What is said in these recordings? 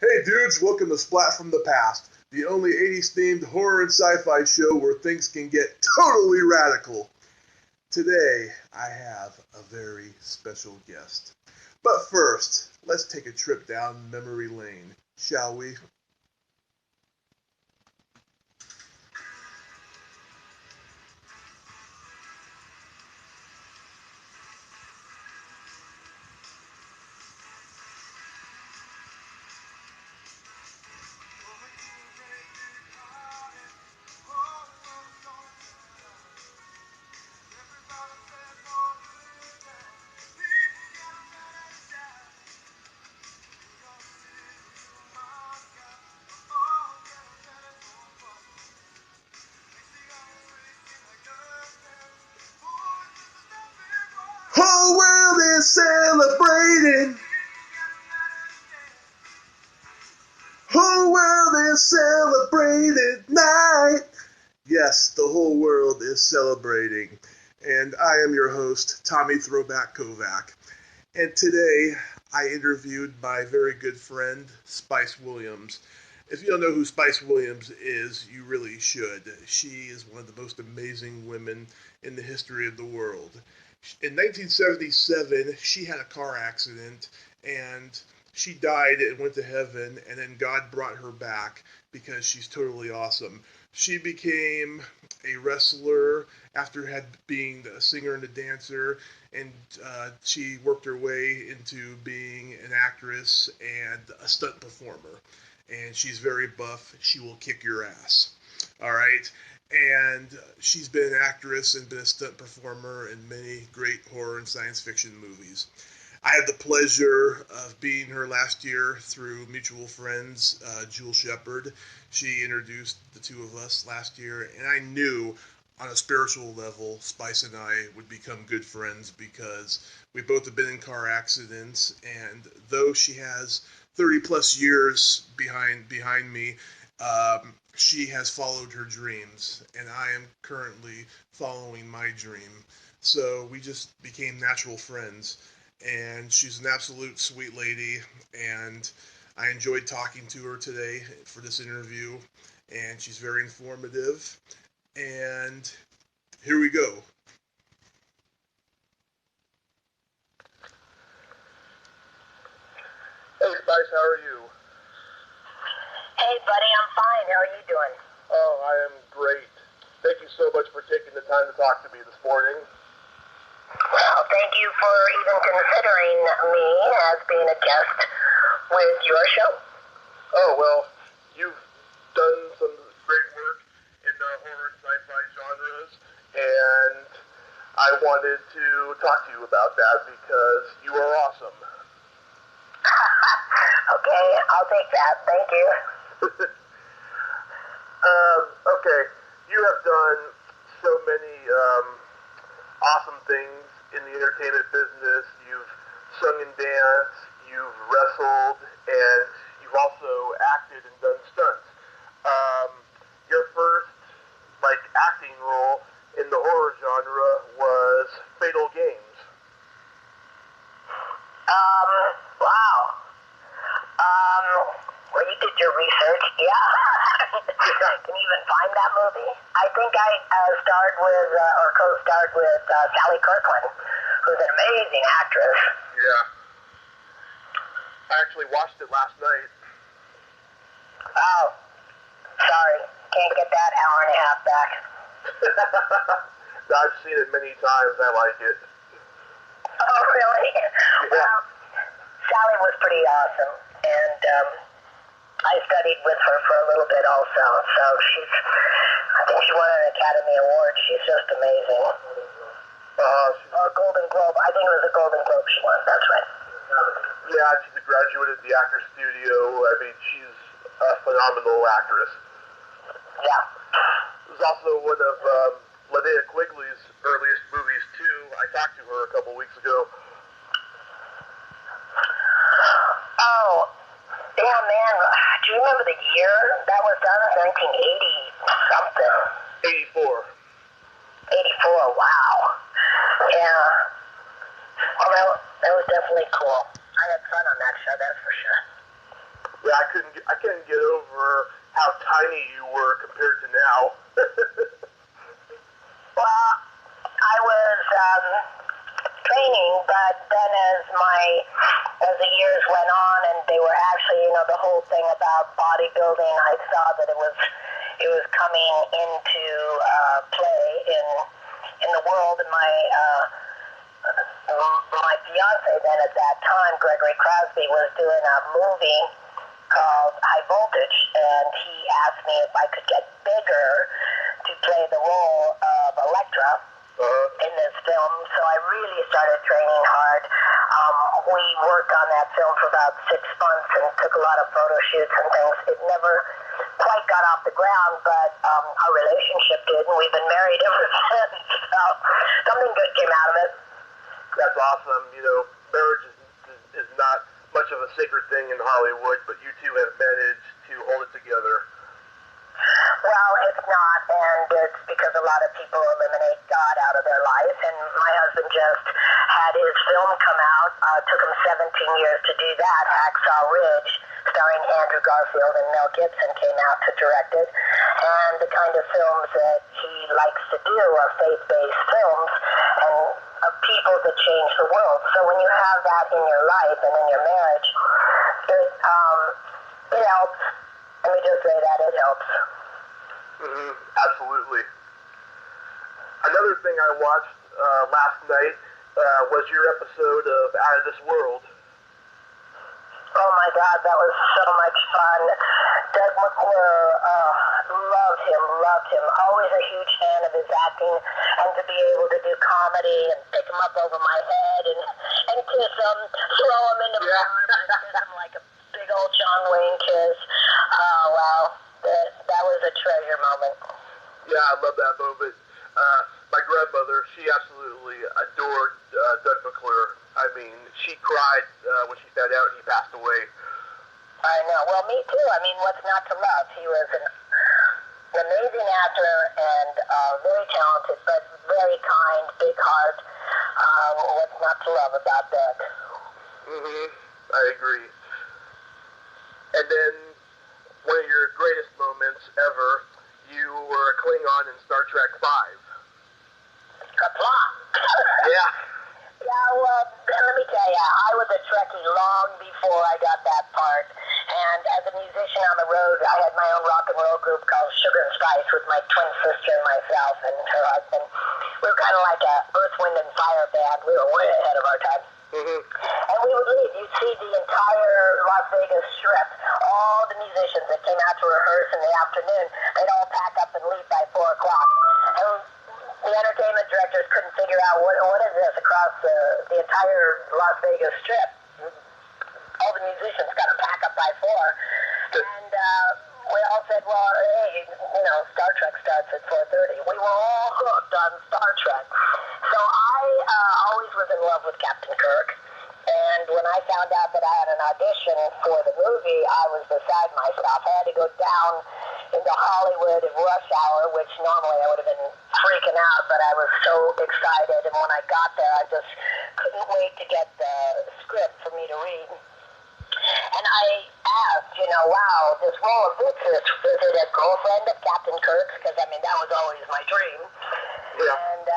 Hey dudes, welcome to Splat from the Past, the only 80s themed horror and sci-fi show where things can get totally radical. Today, I have a very special guest. But first, let's take a trip down memory lane, shall we? Whole world is celebrating. Whole world is celebrating night. Yes, the whole world is celebrating. And I am your host, Tommy Throwback Kovac. And today, I interviewed my very good friend, Spice Williams. If you don't know who Spice Williams is, you really should. She is one of the most amazing women in the history of the world. In 1977, she had a car accident, and she died and went to heaven, and then God brought her back because she's totally awesome. She became a wrestler after being a singer and a dancer, and she worked her way into being an actress and a stunt performer. And she's very buff. She will kick your ass. All right? And she's been an actress and been a stunt performer in many great horror and science fiction movies. I had the pleasure of being her last year through mutual friends, Jewel Shepard. She introduced the two of us last year, and I knew on a spiritual level, Spice and I would become good friends because we both have been in car accidents, and though she has 30 plus years behind me, she has followed her dreams, and I am currently following my dream. So we just became natural friends, and she's an absolute sweet lady, and I enjoyed talking to her today for this interview, and she's very informative, and here we go. Hey Spice, how are you? Hey, buddy, I'm fine. How are you doing? Oh, I am great. Thank you so much for taking the time to talk to me this morning. Well, thank you for even considering me as being a guest with your show. Oh, well, you've done some great work in the horror and sci-fi genres, and I wanted to talk to you about that because you are awesome. Okay, I'll take that. Thank you. Okay, you have done so many awesome things in the entertainment business. You've sung and danced, you've wrestled, and you've also acted and done stunts. Your first, acting role in the horror genre was Fatal Games. Wow. Well, you did your research, yeah. Can you even find that movie? I think I starred with, or co-starred with Sally Kirkland, who's an amazing actress. Yeah. I actually watched it last night. Oh, sorry. Can't get that hour and a half back. I've seen it many times. I like it. Oh, really? Yeah. Well, Sally was pretty awesome, and I studied with her for a little bit also, so I think she won an Academy Award. She's just amazing. Or Golden Globe. I think it was a Golden Globe she won, that's right. Yeah, she's a graduate at the Actors Studio. I mean, she's a phenomenal actress. Yeah. It was also one of Linnea Quigley's earliest movies, too. I talked to her a couple weeks ago. Oh, yeah, man. Do you remember the year that was done? 1980-something. 84. 84, wow. Yeah. Well, that was definitely cool. I had fun on that show, that's for sure. Yeah, Yeah, I couldn't get over how tiny you were compared to now. Well, I was training, but then as the years went on, and they were actually, the whole thing about bodybuilding, I saw that it was coming into play in the world, and my fiance then at that time, Gregory Crosby, was doing a movie called High Voltage, and he asked me if I could get bigger to play the role of Electra in this film. So I really started training hard. We worked on that film for about 6 months and took a lot of photo shoots and things. It never quite got off the ground, but our relationship did, and we've been married ever since. So something good came out of it. That's awesome. Marriage is not much of a sacred thing in Hollywood, but you two have managed to hold it together. Well, it's not, and it's because a lot of people eliminate God out of their life, and my husband just had his film come out. Took him 17 years to do that, Hacksaw Ridge, starring Andrew Garfield and Mel Gibson, came out to direct it, and the kind of films that he likes to do are faith-based films, and of people that change the world. So when you have that in your life and in your marriage, it helps. Let me just say that, it helps. Absolutely. Another thing I watched last night was your episode of Out of This World. Oh my God, that was so much fun. Doug McClure, loved him. Always a huge fan of his acting, and to be able to do comedy and pick him up over my head and kiss him, throw him into my arms and kiss him like a big old John Wayne kiss. Oh, wow. That was a treasure moment. Yeah, I love that moment. My grandmother, she absolutely adored Doug McClure. I mean, she cried when she found out he passed away. I know. Well, me too. I mean, what's not to love? He was an amazing actor and very talented, but very kind, big heart. What's not to love about Doug? I agree. And then one of your greatest moments ever, you were a Klingon in Star Trek V. Kapla. Yeah. Yeah, well, let me tell you, I was a Trekkie long before I got that part. And as a musician on the road, I had my own rock and roll group called Sugar and Spice with my twin sister and myself and her husband. We were kind of like a Earth, Wind, and Fire band. We were way ahead of our time. And we would leave. You'd see the entire Las Vegas Strip. All the musicians that came out to rehearse in the afternoon, they'd all pack up and leave by 4 o'clock. And the entertainment directors couldn't figure out what is this across the entire Las Vegas Strip. All the musicians got to pack up by 4. And we all said, well, hey, Star Trek starts at 4:30. We were all hooked on Star Trek. So I always was in love with Captain Kirk. And when I found out that I had an audition for the movie, I was beside myself. I had to go down into Hollywood at rush hour, which normally I would have been freaking out, but I was so excited. And when I got there, I just couldn't wait to get the script for me to read. And I asked, wow, this role of this is it a girlfriend of Captain Kirk's? Because, that was always my dream. Yeah. And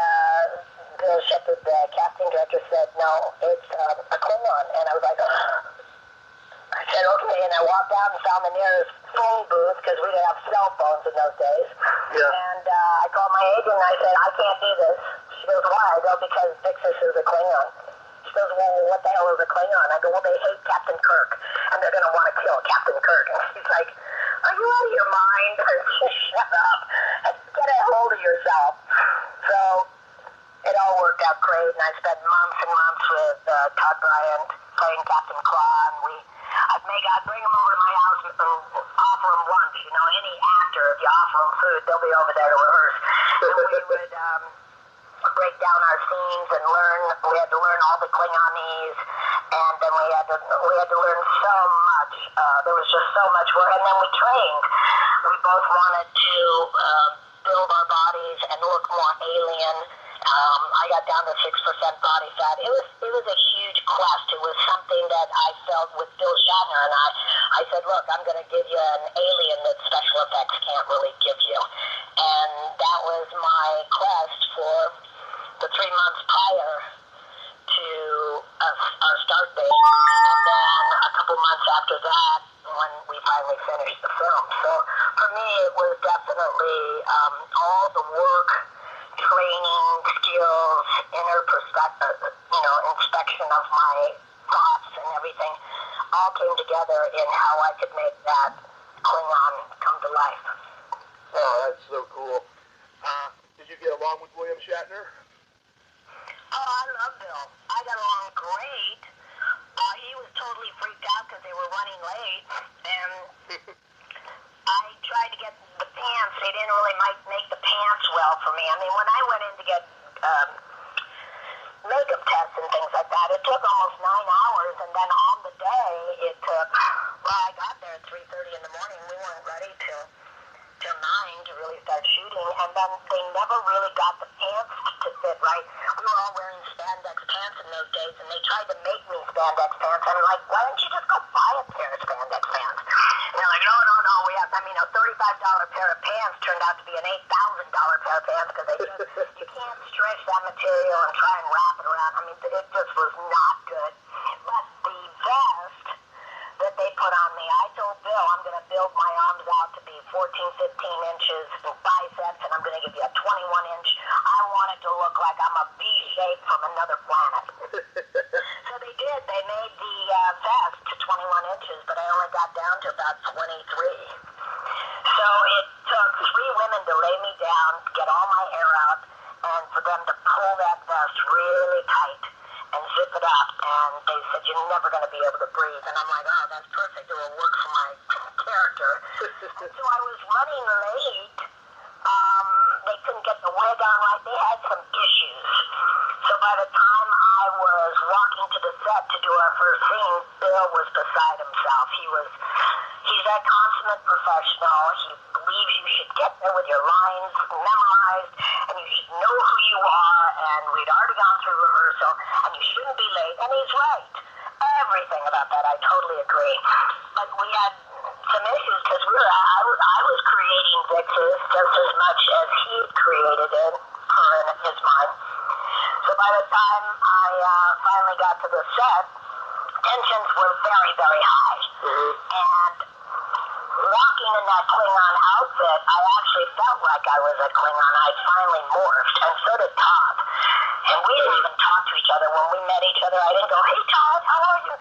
Bill Shepard, the casting director, said, no, it's a Klingon. And I was like, I said, okay. And I walked out and found the nearest phone booth because we didn't have cell phones in those days. Yeah. And I called my agent and I said, I can't do this. She goes, why? I go, because Vixis is a Klingon. She goes, well, what the hell is a Klingon? I go, well, they hate Captain Kirk, and they're going to want to kill Captain Kirk. And she's like, are you out of your mind? Shut up and get a hold of yourself. So it all worked out great, and I spent months and months with Todd Bryant playing Captain Claw, and I'd bring him over to my house and offer him lunch. Any actor, if you offer them food, they'll be over there to rehearse. And we would break down our scenes and learn. We had to learn all the Klingonese, and then we had to learn so much. There was just so much work, and then we trained. We both wanted to build our bodies and look more alien. I got down to 6% body fat. It was a huge quest. It was something that I felt with Bill Shatner, and I said, look, look, I'm going to give you an alien that special effects can't really give you. And that was my quest for the 3 months prior to our start date. And then a couple months after that, when we finally finished the film. So for me, it was definitely all the work, training, skills, inner perspective, inspection of my thoughts and everything all came together in how I could make that Klingon come to life. Oh, that's so cool. Did you get along with William Shatner? Oh, I love Bill. I got along great. He was totally freaked out because they were running late, and I tried to get the pants. They didn't really make the pants well for me. I mean, when I went in to get makeup tests and things like that, it took almost 9 hours, and then on the day, it took, well, I got there at 3:30 in the morning. We weren't ready till 9 to really start shooting, and then they never really got the pants to fit right. We were all wearing spandex pants in those days, and they tried to make me spandex pants. I'm like, why don't you just go buy a pair of spandex pants? And they're like, no, we have, a $35 pair of pants turned out to be an $8,000 pair of pants because they just, you can't stretch that material and try and wrap it around. I mean, it just was not good. But the vest that they put on me, I told Bill, I'm going to build my arms out to be 14, 15 inches in biceps, and I'm going to give you a 21-inch. I want it to look like I'm a V-shape from another planet. So they did. They made the vest to 21 inches, but I only got down to about 23. So it took 3 women to lay me down, get all my hair out, and for them to pull that vest really tight and zip it up, and they said, you're never going to be able to breathe. And I'm like, oh, that's perfect. It will work for my character. And so I was running late. They couldn't get the wig on right. They had some issues. So by the time I was walking to the set to do our first scene, Bill was beside himself. He's a consummate professional. He believes you should get there with your lines memorized, and you should know who you are, and we'd already gone through rehearsal, and you shouldn't be late, and he's right. Everything about that, I totally agree. But we had some issues because I was creating Vix's just as much as he created it, her in his mind. So by the time I finally got to the set, tensions were very, very high. Mm-hmm. And walking in that Klingon outfit, I actually felt like I was a Klingon. I finally morphed, and so did Todd. And we didn't even talk to each other. When we met each other, I didn't go, hey, Todd, how are you?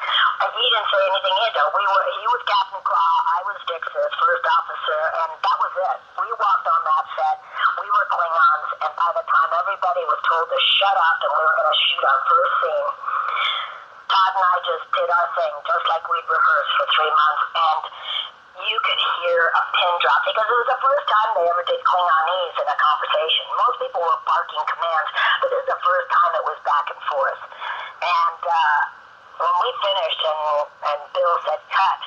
And he didn't say anything either. He was Captain Claw, I was Dix's first officer, and that was it. We walked on that set. We were Klingons, and by the time everybody was told to shut up and we were going to shoot our first scene, Todd and I just did our thing, just like we'd rehearsed for 3 months, and you could hear a pin drop, because it was the first time they ever did Klingonese in a conversation. Most people were barking commands, but this is the first time it was back and forth. And when we finished and Bill said cut,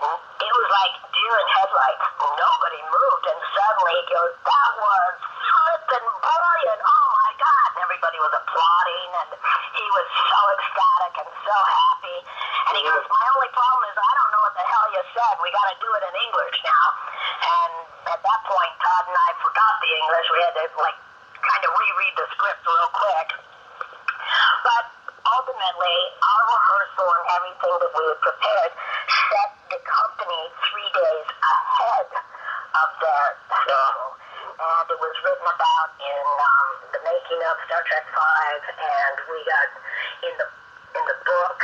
it was like deer in headlights. Nobody moved, and suddenly he goes, that was flippin' brilliant, oh my God. And everybody was applauding, and he was so ecstatic and so happy. And he goes, my only problem is I don't know what the hell you said. We got to do it in English now. And at that point, Todd and I forgot the English. We had to, kind of reread the script real quick. But ultimately, our rehearsal and everything that we had prepared set the company 3 days ahead of their schedule. And it was written about in the making of Star Trek V, and we got in the book,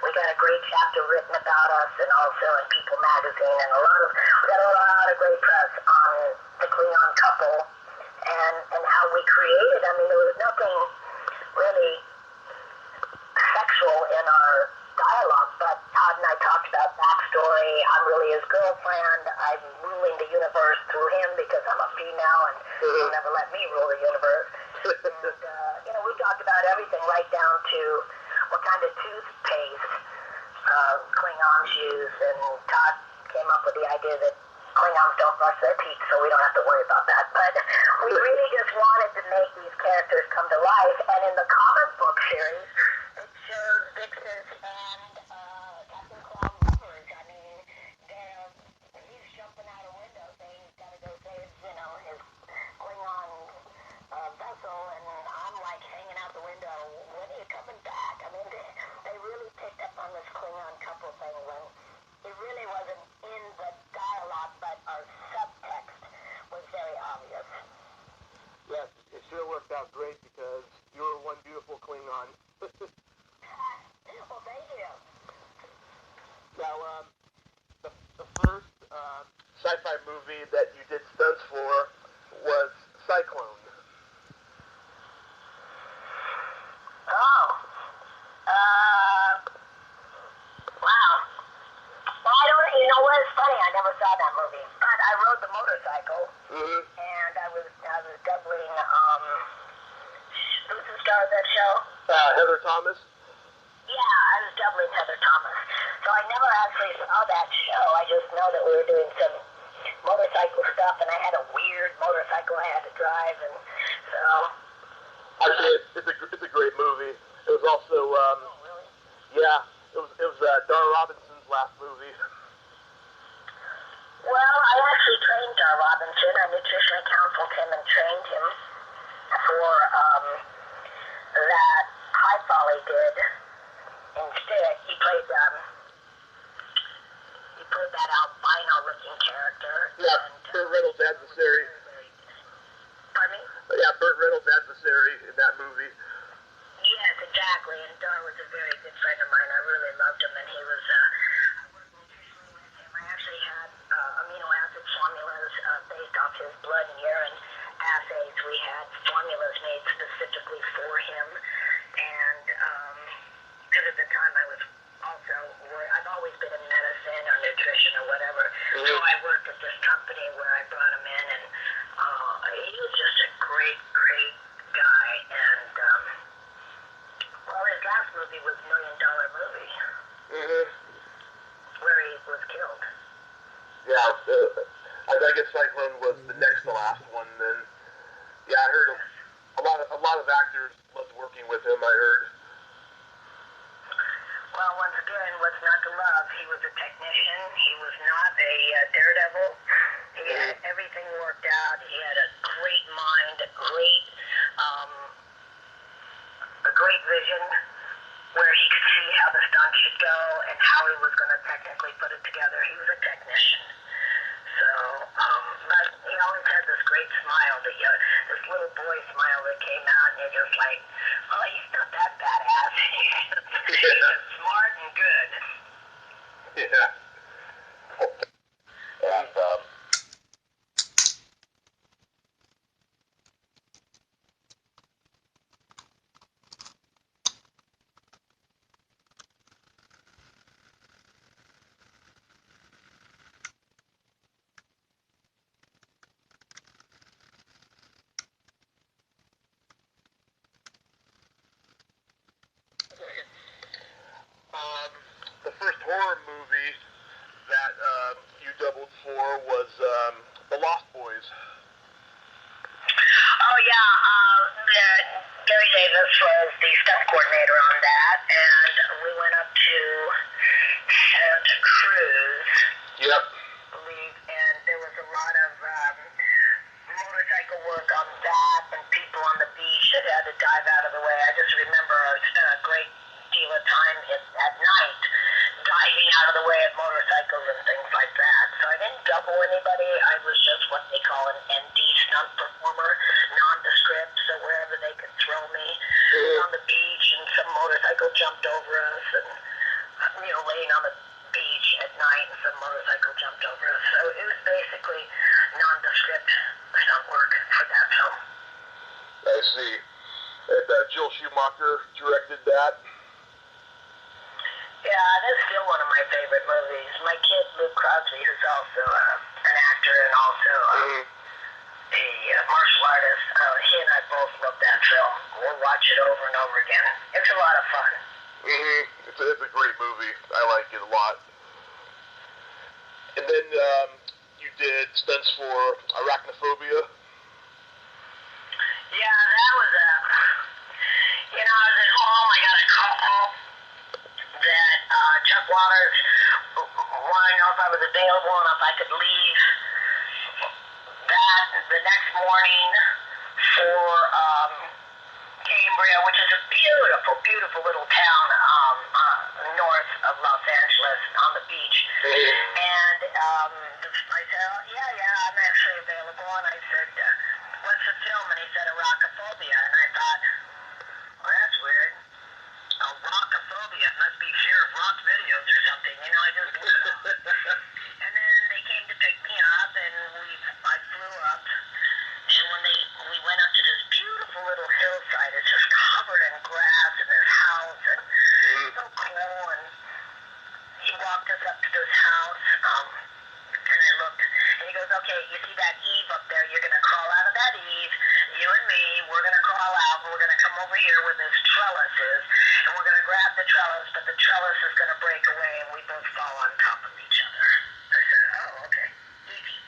we got a great chapter written about us, and also in People magazine, and we got a lot of great press on the Klingon couple and how we created. I mean, there was nothing really sexual in our dialogue, but Todd and I talked about backstory. I'm really his girlfriend. I'm ruling the universe through him because I'm a female, and he'll never let me rule the universe. And, we talked about everything right down to what kind of toothpaste Klingons use, and Todd came up with the idea that Klingons don't brush their teeth, so we don't have to worry about that. But we really just wanted to make these characters come to life, and in the comic book series, it shows Vix's and Captain Claw lovers. I mean, first sci-fi movie that you did stunts for was Cyclone. Oh. Wow. Well, I don't, you know what, it's funny, I never saw that movie. But I rode the motorcycle, and I was doubling, who's the star of that show? Heather Thomas? Yeah, I was doubling Heather Thomas. So I never actually saw that show. I just know that we were doing some motorcycle stuff, and I had a weird motorcycle I had to drive, and so... Actually, it's a great movie. It was also, oh, really? yeah, it was Dar Robinson's last movie. Well, I actually trained Dar Robinson. I nutritionally counseled him and trained him for that high fall he did. Instead, he played that albino-looking character. Yeah, Burt Reynolds' adversary. Pardon me? Yeah, Burt Reynolds' adversary in that movie. Yes, exactly. And Dar was a very good friend of mine. I really loved him, and he was. I worked nutritionally with him. I actually had amino acid formulas based off his blood and urine assays. We had formulas made specifically for him, and because at the time I was also, I've always been in medicine or nutrition or whatever. So I worked at this company where I brought him in, and he was just a great, great guy. And well, his last movie was $1 Million Movie, where he was killed. Yeah, I guess Cyclone was the next to last one. Then, yeah, I heard a lot of actors loved working with him. I heard. Well, once again, what's not to love? He was a technician. He was not a daredevil. He had everything worked out. He had a great mind, a great vision, where he could see how the stunt should go and how he was going to technically put it together. He was a technician. So, but he always had this great smile, this little boy smile that came out, and you're just like, oh, he's not that badass. He's just smart and good. Yeah. And the first horror movie that you doubled for was The Lost Boys. Oh, yeah. Gary Davis was the stunt coordinator on that, and we went up to Santa Cruz. Yep. And there was a lot of motorcycle work on that, and people on the beach that had to dive out of the way. I just remember I spent a great deal of time at night diving out of the way of motorcycles and things like that. So I didn't double anybody. I was just what they call an ND stunt performer, nondescript, so wherever they could throw me on the beach, and some motorcycle jumped over us, and laying on the beach at night, and some motorcycle jumped over us. So it was basically nondescript stunt work for that film. I see. And Jill Schumacher directed that. Yeah, that's still one of my favorite movies. My kid, Luke Crosby, who's also an actor and also a martial artist, he and I both love that film. We'll watch it over and over again. It's a lot of fun. It's a great movie. I like it a lot. And then you did stunts for Arachnophobia. Yeah, that was I was at home. I got a call that Chuck Waters wanted to know if I was available and if I could leave that the next morning for Cambria, which is a beautiful, beautiful little town north of Los Angeles on the beach. And I said, oh, yeah, I'm actually available. And I said, what's the film? And he said, Arachnophobia. And I thought, well, that's weird. Arachnophobia. It must be fear of rock videos or something. I just looked it up. And then over here where this trellis is, and we're going to grab the trellis, but the trellis is going to break away, and we both fall on top of each other. I said, oh, okay. Easy.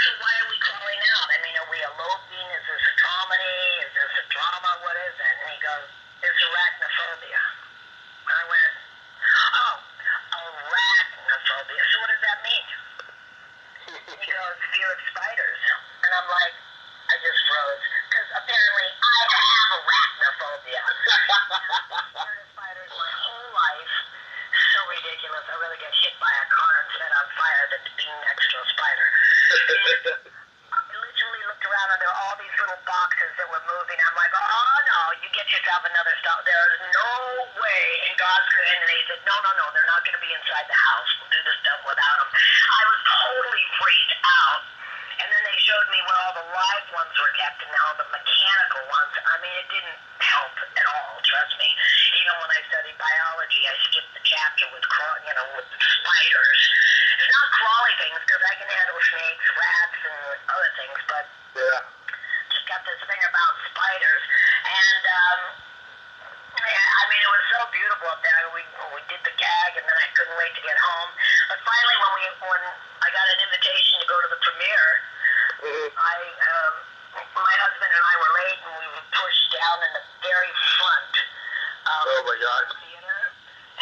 So why are we crawling out? I mean, are we eloping? Is this a comedy? Is this a drama? What is it? And he goes, it's arachnophobia. And I went, oh, arachnophobia. So what does that mean? He goes, fear of spiders. And I'm like, I just froze. Because apparently I have arachnophobia. I've been scared of spiders my whole life. So ridiculous. I'd rather get hit by a car and set on fire than to be next to a spider. And I literally looked around and there were all these little boxes that were moving. I'm like, oh no, you get yourself another stop. There's no way in God's good. And they said, no, they're not going to be inside the house. We'll do this stuff without them. I was totally freaked out. And then they showed me where all the live ones were kept and now the mechanical ones. I mean, it didn't help at all, trust me. Even when I studied biology, I skipped the chapter with spiders. It's not crawly things because I can handle snakes, rats, and other things, but just got this thing about spiders. And I mean, it was so beautiful up there. We did the gag, and then I couldn't wait to get home. But finally, when I got an invitation to go to the premiere, my husband and I were late, and we were pushed down in the very front of the theater.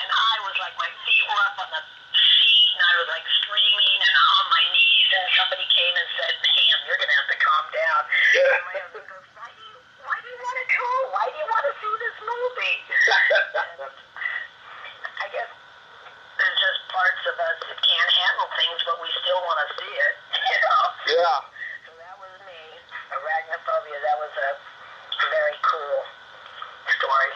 And I was like, my feet were up on the seat, and I was like screaming and on my knees. And somebody came and said, "Ma'am, you're gonna have to calm down." And my husband goes, "Why do you want to go? Why do you want to see this movie?" And I guess there's just parts of us that can't handle things, but we still want to see it. You know? Yeah. So that was me. Arachnophobia. That was a very cool story.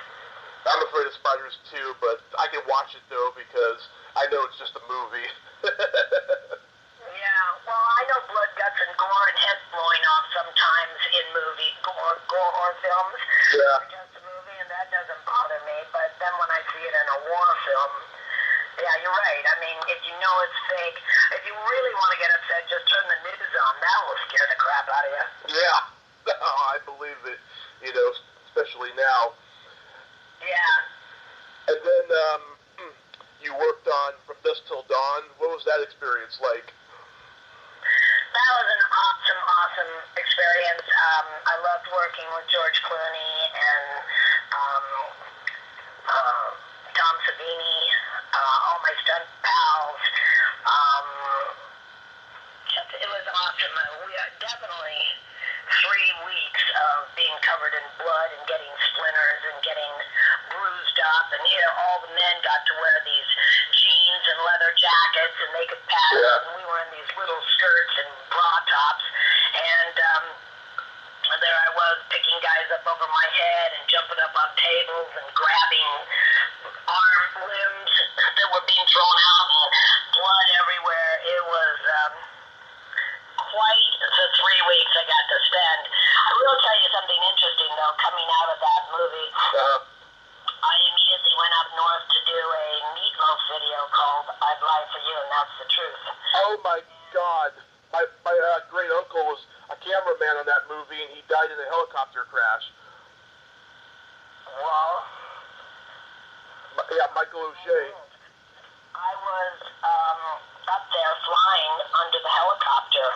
I'm afraid of spiders too, but I can watch it though because I know it's just a movie. Yeah, well, I know blood, guts, and gore and heads blowing off sometimes in movie gore films. Yeah. Or just a movie, and that doesn't bother me. But then when I see it in a war film, yeah, you're right. I mean, if you know it's fake, if you really want to get upset, just turn the news on. That will scare the crap out of you. Yeah. No, I believe it. You know, especially now. Yeah. And then you worked on From Dusk Till Dawn. What was that experience like? That was an awesome experience. I loved working with George Clooney and Tom Savini, all my stunt pals. It was awesome. We are definitely 3 weeks of being covered in blood and getting splinters and getting bruised up, and all the men got to wear these jeans and leather jackets, and they could pass, and we were in these little skirts and bra tops, and there I was picking guys up over my head and jumping up on tables and grabbing arm limbs that were being thrown out and blood everywhere. It was quite the 3 weeks I got to spend. I will tell you something interesting, though, coming out of that movie. I immediately went up north to do a Meatloaf video called I'd Lie For You, and That's the Truth. Oh, my God. My great uncle was a cameraman on that movie, and he died in a helicopter crash. Well, yeah, Michael Shea. I was up there flying under the helicopter.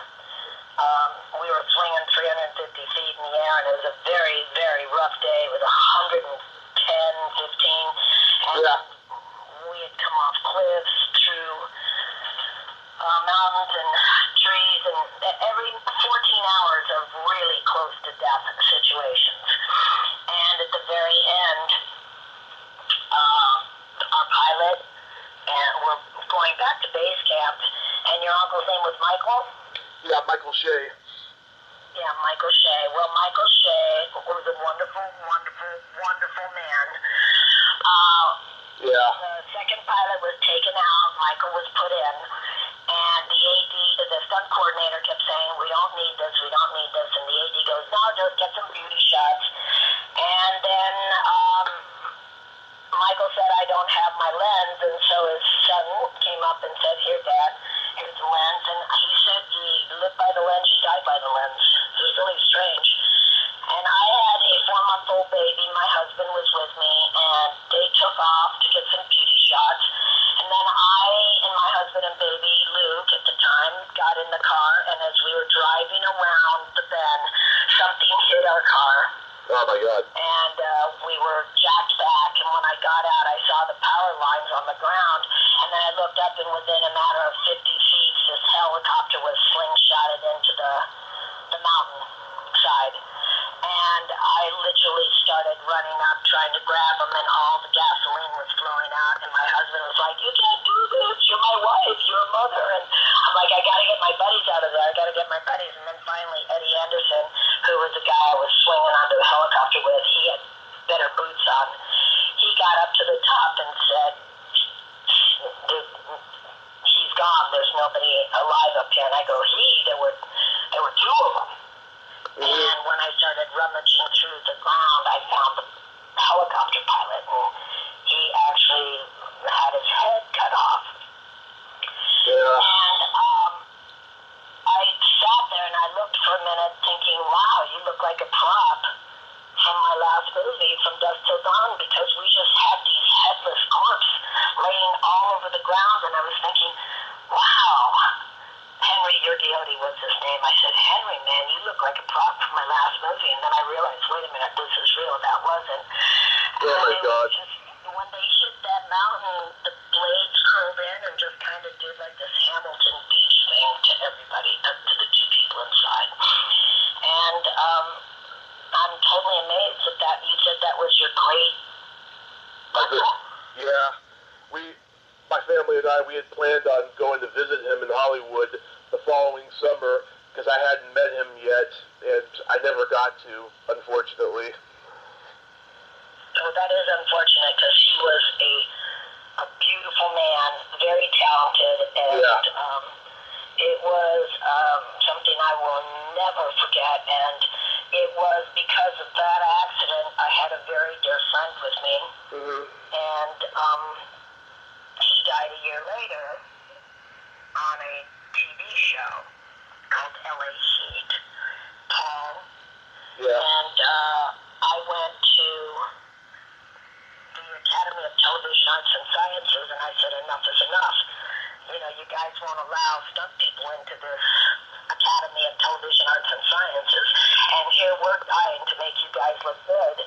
We were swinging 350 feet in the air, and it was a very, very rough day. It was 110, 15, and we had come off cliffs through mountains and trees, and every 14 hours of really close to death situations. And at the very end, our pilot, and we're going back to base camp, and your uncle's name was Michael? Yeah, Michael Shea. Yeah, Michael Shea. Well, Michael Shea was a wonderful, wonderful, wonderful man. The second pilot was taken out. Michael was put in. And the AD, the stunt coordinator, kept saying, we don't need this, we don't need this. And the AD goes, no, just get some beauty shots. And then Michael said, I don't have my lens. And so his son came up and said, here, Dad, here's the lens. And he said, you live by the lens, you die by the lens. It was really strange. And I had a 4-month-old baby baby Luke at the time got in the car, and as we were driving around the bend, something hit our car. Oh my God. And we were jacked back, and when I got out, I saw the power lines on the ground, and then I looked up, and within a matter of 50 feet, this helicopter was slingshotted into the mountain side. And I literally started running up, trying to grab him, and all the gasoline was flowing out, and my husband was like, "You can't do this, you're my wife, you're a mother," and I'm like, "I gotta get my buddies out of there, I gotta get my buddies," and then finally Eddie Anderson, who was the guy I was swinging onto the helicopter with, he had better boots on, he got up to the top and said, "He's gone, there's nobody alive up here," and I go, there were two of them. And when I started rummaging through the ground, I found the helicopter pilot, and he actually had his head cut off. Yeah. And I sat there and I looked for a minute thinking, wow, you look like a prop from my last movie, From Dusk Till Dawn, because we just had these headless corpses laying all over the ground, and I was thinking, wow, Henry Urdioti was his name. I said, "Henry, man, you look like a prop from my last movie." And then I realized, wait a minute, this is real. That wasn't. Oh my God. Just, when they hit that mountain, the blades curled in and just kind of did like this Hamilton Beach thing to everybody, to the two people inside. And I'm totally amazed that you said that was your great uncle. Yeah. My family and I, we had planned on going to visit him in Hollywood the following summer because I hadn't met him yet, and I never got to, unfortunately. So that is unfortunate because he was a beautiful man, very talented, and it was something I will never forget. And it was because of that accident I had a very dear friend with me, and he died a year later on a TV show called LA Heat, Paul. Yeah. And I went to the Academy of Television Arts and Sciences, and I said, enough is enough. You know, you guys won't allow stunt people into this Academy of Television Arts and Sciences, and here we're dying to make you guys look good.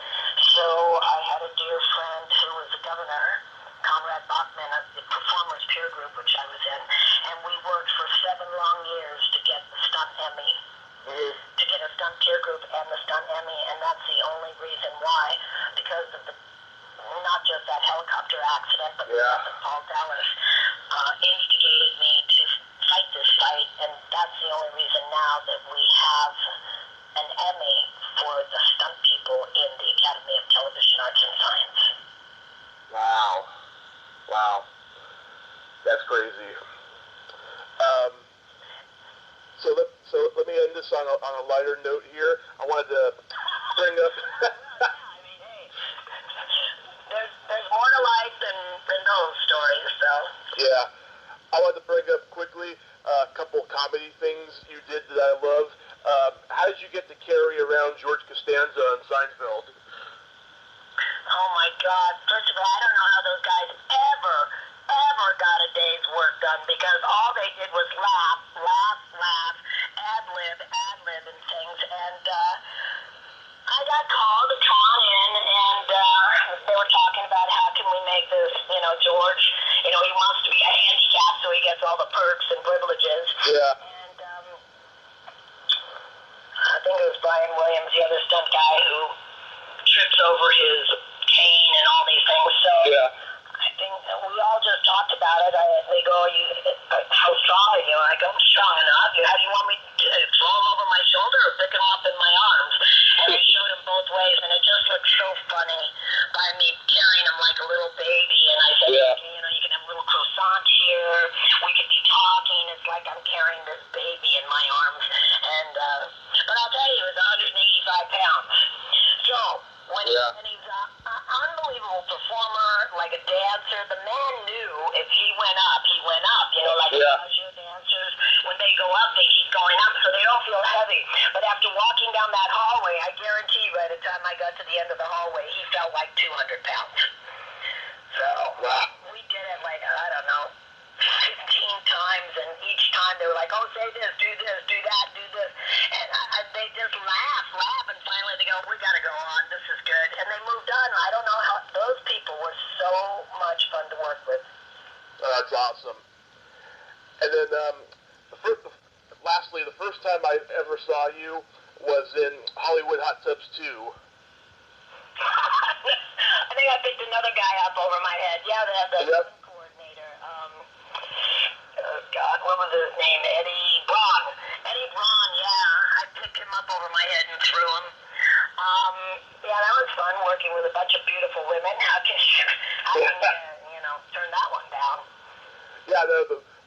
So I had a dear friend who was a governor, Conrad Bachman, of the Performers Peer Group, which I was in, and we worked for 7 long years to get the Stunt Emmy, to get a Stunt Peer Group and the Stunt Emmy, and that's the only reason why, because of the, not just that helicopter accident, but Paul Dallas instigated me to fight this fight, and that's the only reason now that we have an Emmy for the stunt people in the Academy of Television Arts and Science. Wow. That's crazy. So let me end this on a lighter note here. I wanted to bring up... I mean, hey, there's more to life than those stories, so... Yeah. I wanted to bring up quickly a couple comedy things you did that I love. How did you get to carry around George Costanza on Seinfeld? Oh my God. First of all, I don't know how those guys ever got a day's work done, because all they did was laugh, ad-lib and things, and I got called to come on in, and they were talking about how can we make this, George, he wants to be a handicap so he gets all the perks and privileges. Yeah. And I think it was Brian Williams, the other stunt guy, who trips over his cane and all these things. So I think we all just talked about it. They go, how strong are you? I go, I'm strong enough. How do you want me to throw him over my shoulder or pick him up in my arms? And I showed him both ways, and it just looked so funny by me carrying him like a little baby. And I said, you can have a little croissant here. We could be talking. It's like I'm carrying this baby in my arms. And but I'll tell you, he was 185 pounds. So when he was an unbelievable performer, like a dancer, the man knew if he went up, he went up. Your dancers, when they go up, they keep going up, so they don't feel heavy. But after walking down that hallway, I guarantee by the time I got to the end of the hallway, he felt like 200 pounds. So we did it like, I don't know, 15 times They were like, oh, say this, do that, do this. And they just laugh, and finally they go, we got to go on, this is good. And they moved on. I don't know how, those people were so much fun to work with. That's awesome. And then, lastly, the first time I ever saw you was in Hollywood Hot Tubs 2. I think I picked another guy up over my head. Yeah, they had the coordinator. Oh God, what was his name? Eddie Braun. Eddie Braun, yeah. I picked him up over my head and threw him. Yeah, that was fun working with a bunch of beautiful women. How can you turn that one down? Yeah,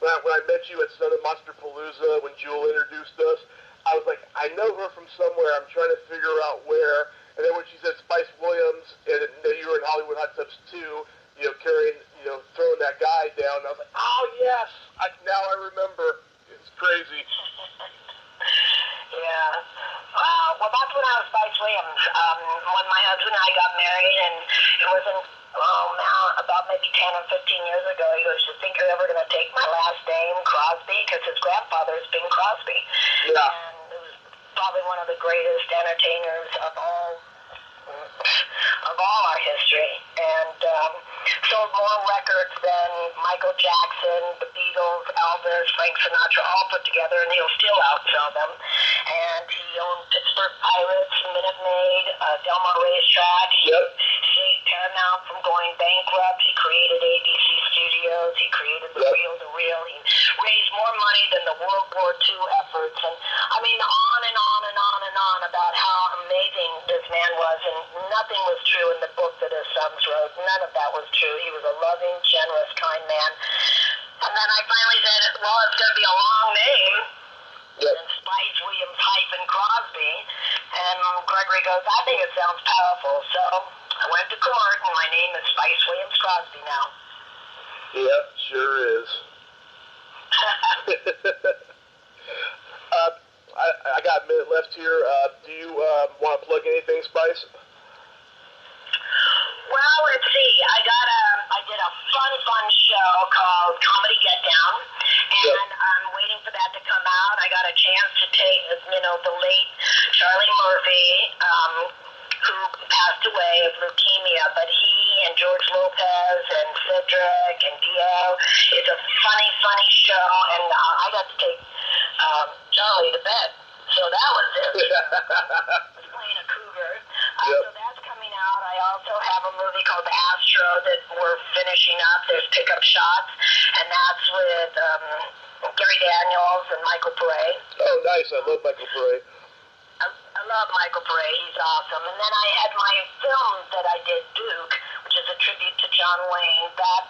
when I met you at Son of Monsterpalooza, when Jewel introduced us, I was like, I know her from somewhere. I'm trying to figure out where. And then when she said Spice Williams, and you were in Hollywood Hot Tubs 2, carrying, throwing that guy down, I was like, oh yes, now I remember. It's crazy. Yeah. Well, that's when I was Spice Williams. When my husband and I got married, and it wasn't, about maybe 10 or 15 years ago, he goes, you think you're ever going to take my last name, Crosby? Because his grandfather's Bing Crosby. Yeah. And it was probably one of the greatest entertainers of all our history, and sold more records than Michael Jackson, the Beatles, Elvis, Frank Sinatra all put together, and he'll still outsell them. And he owned Pittsburgh Pirates, Minute Maid, Del Mar Racetrack. He saved Paramount from going bankrupt. He created ABC Studios. He created the Reel-to-Reel. He raised more money than the World War II efforts. And I mean, on and on and on and on about how amazing this man was. And nothing was true in the book that his sons wrote. None of that was true. He was a loving, generous, kind man. And then I finally said, well, it's going to be a long name. And Spice Williams-Crosby. And Gregory goes, I think it sounds powerful. So I went to court, and my name is Spice Williams-Crosby now. Yep, sure is. I got a minute left here. Do you want to plug anything, Spice? Well, let's see. I did a fun show called Comedy Get Down, and I'm waiting for that to come out. I got a chance to take, the late Charlie Murphy, who passed away of leukemia, but he and George Lopez and Cedric and Dio, it's a funny show, and I got to take Charlie to bed. So that was it. I was playing a cougar. So that's coming out. I also have a movie called Astro that we're finishing up. There's Pickup Shots, and that's with Gary Daniels and Michael Pare. Oh, nice. I love Michael Pare. I love Michael Pare. He's awesome. And then I had my film that I did, Duke, which is a tribute to John Wayne. That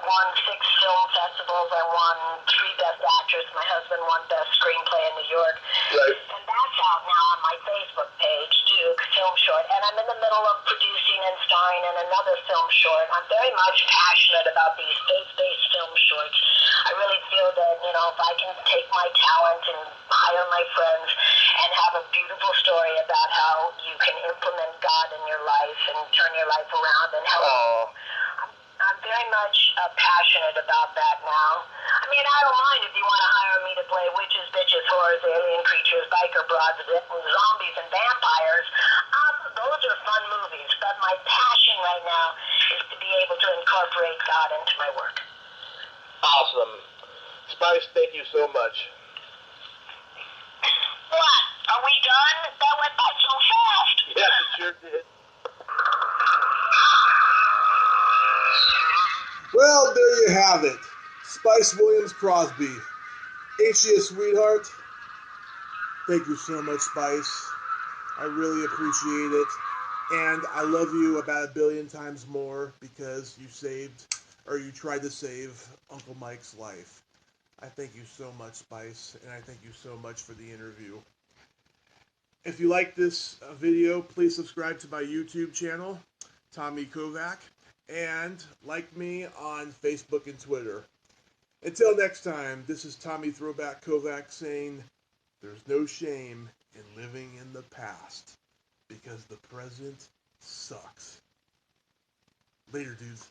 won 6 film festivals. I won 3 Best Actress. My husband won Best Screenplay in New York. Right. And that's out now on my Facebook page, Duke Film Short. And I'm in the middle of producing and starring in another film short. I'm very much passionate about these faith-based film shorts. I really feel that, if I can take my talent and hire my friends and have a beautiful story about how you can implement God in your life and turn your life around and help. I'm very much passionate about that now. I mean, I don't mind if you want to hire me to play witches, bitches, whores, alien creatures, biker broads, zombies, and vampires. Those are fun movies, but my passion right now is to be able to incorporate God into my work. Awesome. Spice, thank you so much. What? Are we done? That went by so fast. Yes, it sure did. Well, there you have it. Spice Williams-Crosby. Ain't she a sweetheart? Thank you so much, Spice. I really appreciate it. And I love you about 1 billion times more because you tried to save Uncle Mike's life. I thank you so much, Spice, and I thank you so much for the interview. If you like this video, please subscribe to my YouTube channel, Tommy Kovac, and like me on Facebook and Twitter. Until next time, this is Tommy Throwback Kovac saying, there's no shame in living in the past, because the present sucks. Later, dudes.